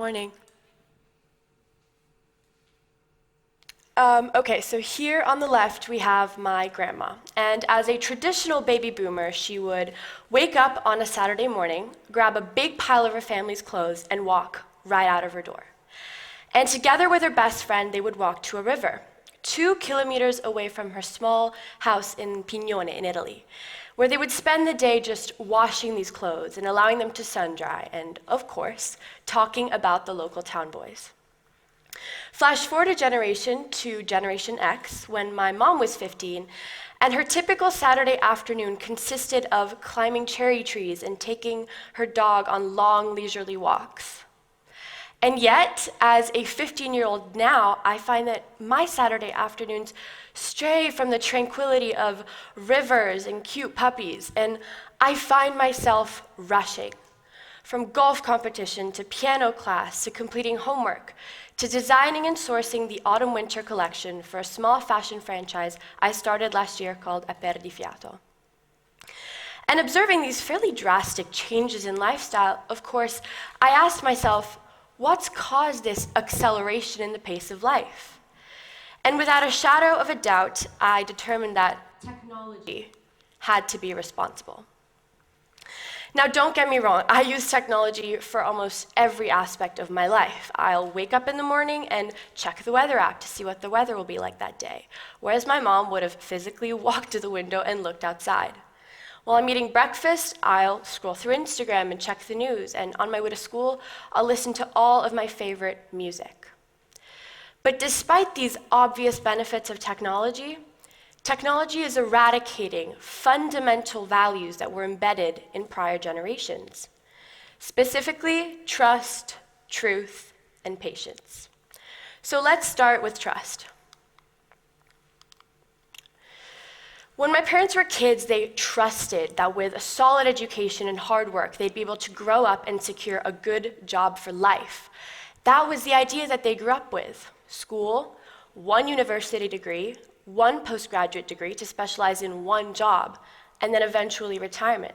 Morning. Okay, so here on the left we have my grandma. And as a traditional baby boomer, she would wake up on a Saturday morning, grab a big pile of her family's clothes, and walk right out of her door. And together with her best friend, they would walk to a river, 2 kilometers away from her small house in Pignone in Italy, where they would spend the day just washing these clothes and allowing them to sun dry, and of course, talking about the local town boys. Flash forward a generation to Generation X, when my mom was 15, and her typical Saturday afternoon consisted of climbing cherry trees and taking her dog on long, leisurely walks. And yet, as a 15-year-old now, I find that my Saturday afternoons stray from the tranquility of rivers and cute puppies, and I find myself rushing. From golf competition to piano class to completing homework to designing and sourcing the autumn-winter collection for a small fashion franchise I started last year called A Per di Fiato. And observing these fairly drastic changes in lifestyle, of course, I asked myself, what's caused this acceleration in the pace of life? And without a shadow of a doubt, I determined that technology had to be responsible. Now, don't get me wrong, I use technology for almost every aspect of my life. I'll wake up in the morning and check the weather app to see what the weather will be like that day, whereas my mom would have physically walked to the window and looked outside. While I'm eating breakfast, I'll scroll through Instagram and check the news, and on my way to school, I'll listen to all of my favorite music. But despite these obvious benefits of technology is eradicating fundamental values that were embedded in prior generations, specifically trust, truth, and patience. So let's start with trust. When my parents were kids, they trusted that with a solid education and hard work, they'd be able to grow up and secure a good job for life. That was the idea that they grew up with: school, 1 university degree, 1 postgraduate degree to specialize in 1 job, and then eventually retirement.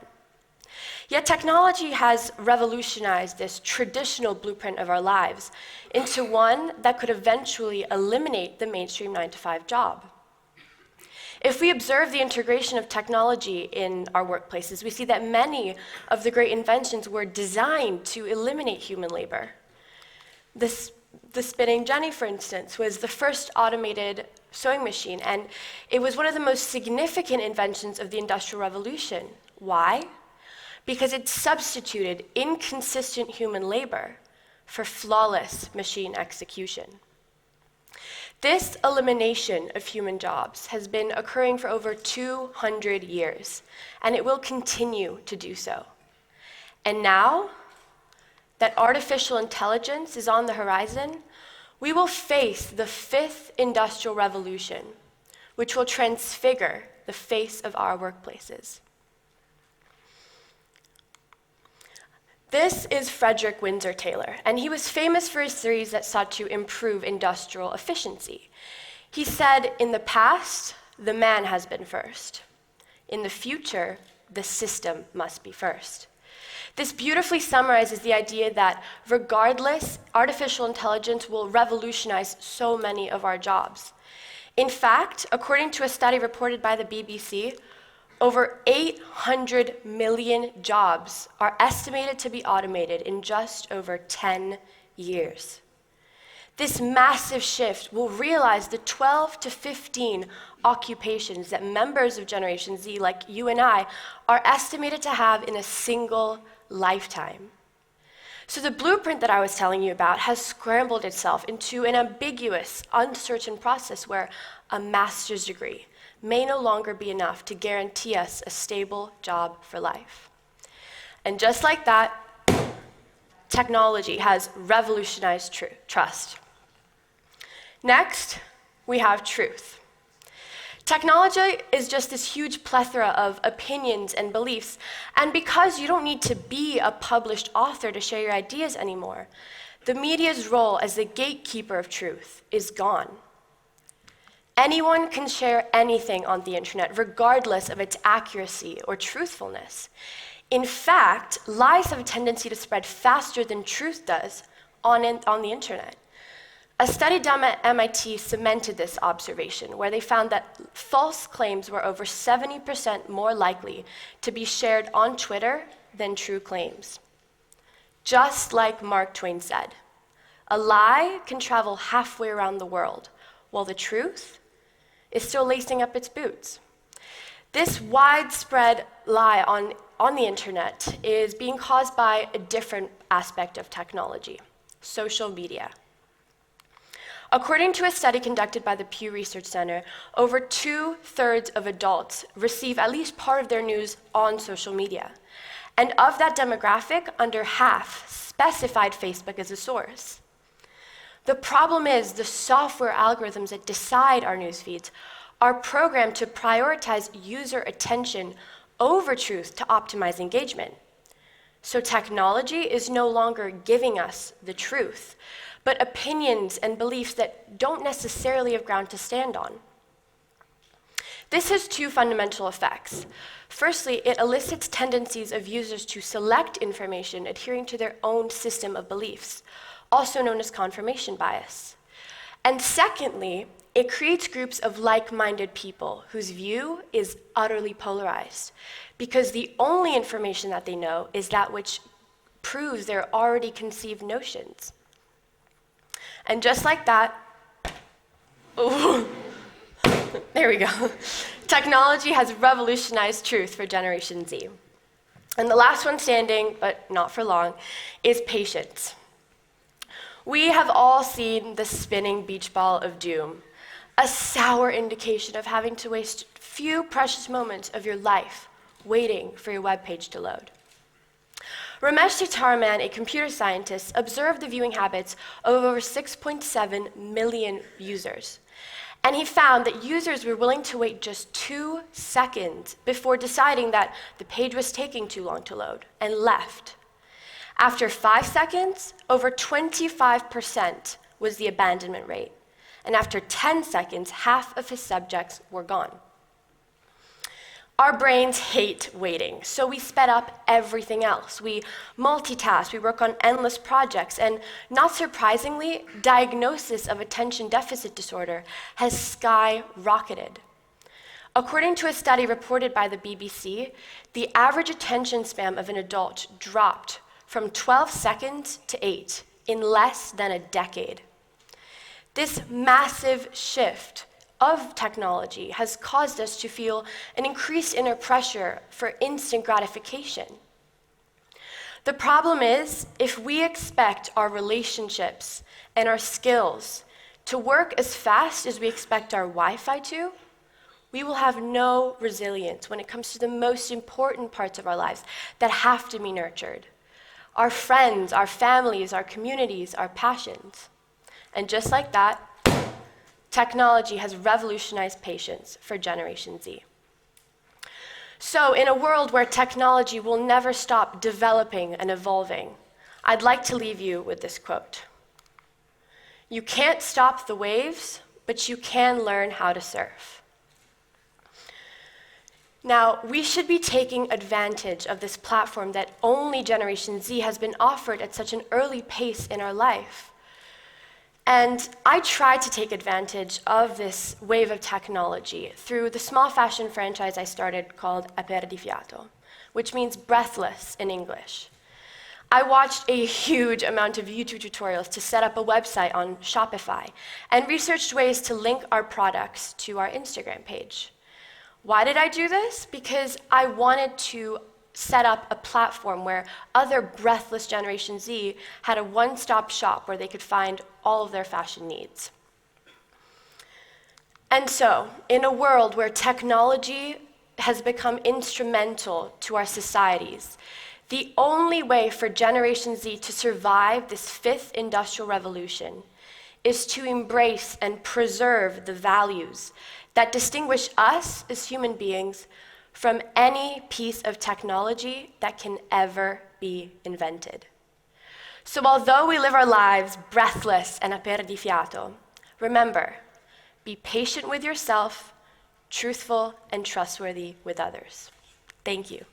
Yet technology has revolutionized this traditional blueprint of our lives into one that could eventually eliminate the mainstream 9-to-5 job. If we observe the integration of technology in our workplaces, we see that many of the great inventions were designed to eliminate human labor. The spinning jenny, for instance, was the first automated sewing machine, and it was one of the most significant inventions of the Industrial Revolution. Why? Because it substituted inconsistent human labor for flawless machine execution. This elimination of human jobs has been occurring for over 200 years, and it will continue to do so. And now that artificial intelligence is on the horizon, we will face the 5th industrial revolution, which will transfigure the face of our workplaces. This is Frederick Windsor Taylor, and he was famous for his theories that sought to improve industrial efficiency. He said, in the past, the man has been first. In the future, the system must be first. This beautifully summarizes the idea that regardless, artificial intelligence will revolutionize so many of our jobs. In fact, according to a study reported by the BBC, over 800 million jobs are estimated to be automated in just over 10 years. This massive shift will realize the 12 to 15 occupations that members of Generation Z, like you and I, are estimated to have in a single lifetime. So the blueprint that I was telling you about has scrambled itself into an ambiguous, uncertain process where a master's degree may no longer be enough to guarantee us a stable job for life. And just like that, technology has revolutionized trust. Next, we have truth. Technology is just this huge plethora of opinions and beliefs, and because you don't need to be a published author to share your ideas anymore, the media's role as the gatekeeper of truth is gone. Anyone can share anything on the internet, regardless of its accuracy or truthfulness. In fact, lies have a tendency to spread faster than truth does on the internet. A study done at MIT cemented this observation, where they found that false claims were over 70% more likely to be shared on Twitter than true claims. Just like Mark Twain said, a lie can travel halfway around the world, while the truth is still lacing up its boots. This widespread lie on the internet is being caused by a different aspect of technology: social media. According to a study conducted by the Pew Research Center, over 2/3 of adults receive at least part of their news on social media. And of that demographic, under half specified Facebook as a source. The problem is the software algorithms that decide our news feeds are programmed to prioritize user attention over truth to optimize engagement. So technology is no longer giving us the truth, but opinions and beliefs that don't necessarily have ground to stand on. This has two fundamental effects. Firstly, it elicits tendencies of users to select information adhering to their own system of beliefs, also known as confirmation bias. And secondly, it creates groups of like-minded people whose view is utterly polarized, because the only information that they know is that which proves their already conceived notions. And just like that, ooh, there we go. Technology has revolutionized truth for Generation Z. And the last one standing, but not for long, is patience. We have all seen the spinning beach ball of doom, a sour indication of having to waste few precious moments of your life waiting for your web page to load. Ramesh Chittaraman, a computer scientist, observed the viewing habits of over 6.7 million users. And he found that users were willing to wait just 2 seconds before deciding that the page was taking too long to load, and left. After 5 seconds, over 25% was the abandonment rate. And after 10 seconds, half of his subjects were gone. Our brains hate waiting, so we sped up everything else. We multitask, we work on endless projects, and not surprisingly, diagnosis of attention deficit disorder has skyrocketed. According to a study reported by the BBC, the average attention span of an adult dropped from 12 seconds to 8 in less than a decade. This massive shift of technology has caused us to feel an increased inner pressure for instant gratification. The problem is, if we expect our relationships and our skills to work as fast as we expect our Wi-Fi to, we will have no resilience when it comes to the most important parts of our lives that have to be nurtured: our friends, our families, our communities, our passions. And just like that, technology has revolutionized patience for Generation Z. So in a world where technology will never stop developing and evolving, I'd like to leave you with this quote: "You can't stop the waves, but you can learn how to surf." Now, we should be taking advantage of this platform that only Generation Z has been offered at such an early pace in our life. And I tried to take advantage of this wave of technology through the small fashion franchise I started called A Per di Fiato, which means breathless in English. I watched a huge amount of YouTube tutorials to set up a website on Shopify and researched ways to link our products to our Instagram page. Why did I do this? Because I wanted to set up a platform where other breathless Generation Z had a one-stop shop where they could find all of their fashion needs. And so, in a world where technology has become instrumental to our societies, the only way for Generation Z to survive this fifth industrial revolution is to embrace and preserve the values that distinguish us as human beings from any piece of technology that can ever be invented. So although we live our lives breathless and a per di fiato, remember, be patient with yourself, truthful and trustworthy with others. Thank you.